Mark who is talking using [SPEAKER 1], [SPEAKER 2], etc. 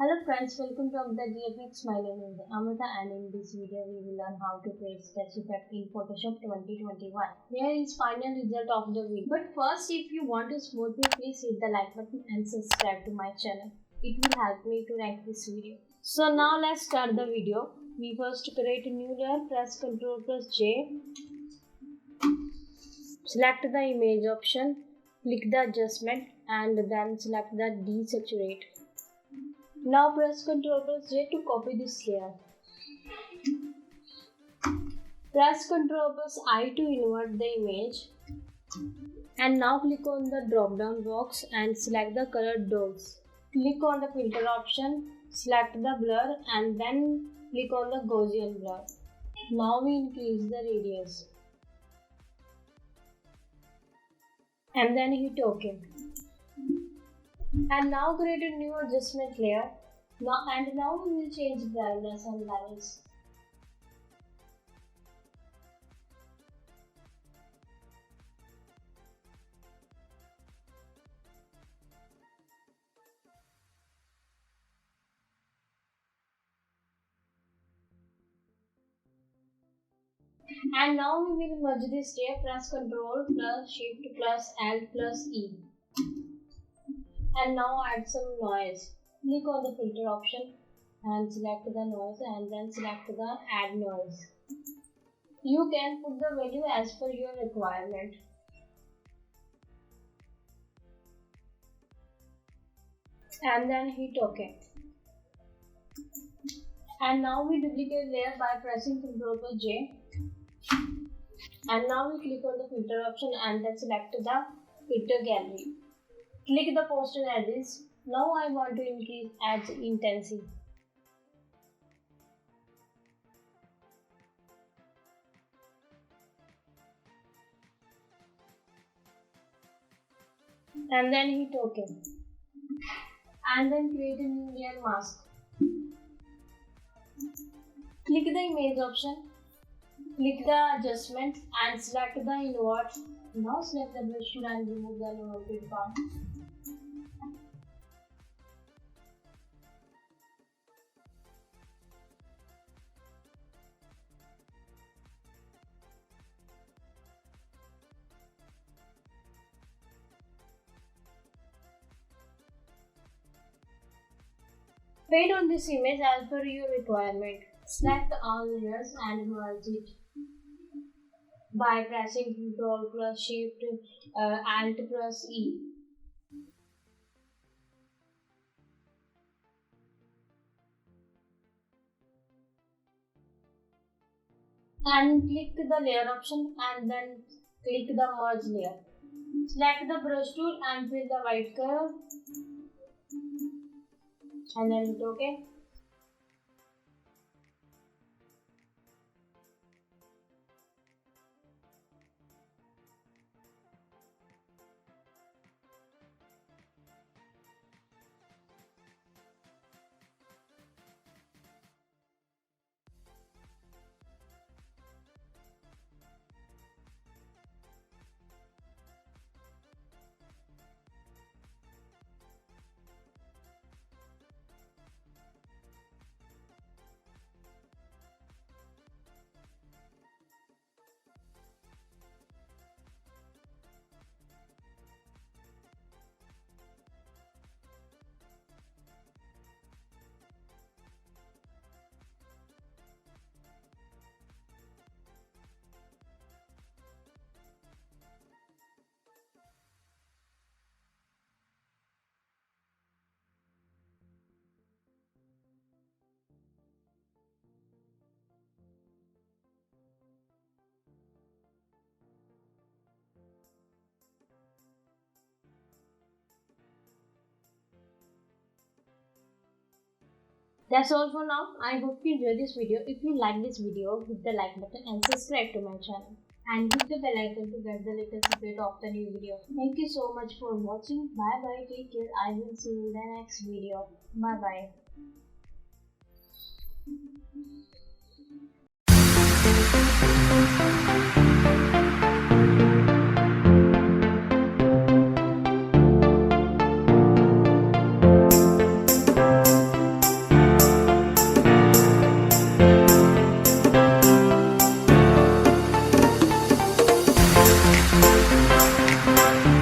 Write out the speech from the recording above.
[SPEAKER 1] Hello friends, welcome to the GFX. My name is Amrita and in this video we will learn how to create sketch effect in Photoshop 2021. Here is final result of the video. But first, if you want to support me, please hit the like button and subscribe to my channel. It will help me to rank this video. So now let's start the video. We first create a new layer, press Ctrl plus J. Select the image option, click the adjustment and then select the desaturate. Now press Ctrl plus J to copy this layer. Press Ctrl plus I to invert the image. And now click on the drop down box and select the color dots. Click on the filter option, select the blur and then click on the Gaussian blur. Now we increase the radius. And then hit OK. And now create a new adjustment layer. Now we will change brightness and levels. And now we will merge this layer. Press Ctrl plus Shift plus L plus E. And now add some noise. Click on the filter option and select the noise and then select the add noise. You can put the value as per your requirement. And then hit OK. And now we duplicate layer by pressing Ctrl plus J. And now we click on the filter option and then select the filter gallery. Click the poster edges. Now I want to increase edge intensity. And then hit OK. And then create a new layer mask. Click the image option. Click the adjustment and select the invert. Now select the brush tool and remove the inverted part. Fade on this image as per your requirement. Select all layers and merge it by pressing Ctrl plus Shift Alt plus E. And click the layer option and then click the merge layer. Select the brush tool and fill the white color. And then hit OK. That's all for now. I hope you enjoyed this video. If you like this video, hit the like button and subscribe to my channel. And hit the bell icon to get the latest update of the new video. Thank you so much for watching. Bye bye. Take care. I will see you in the next video. Bye bye.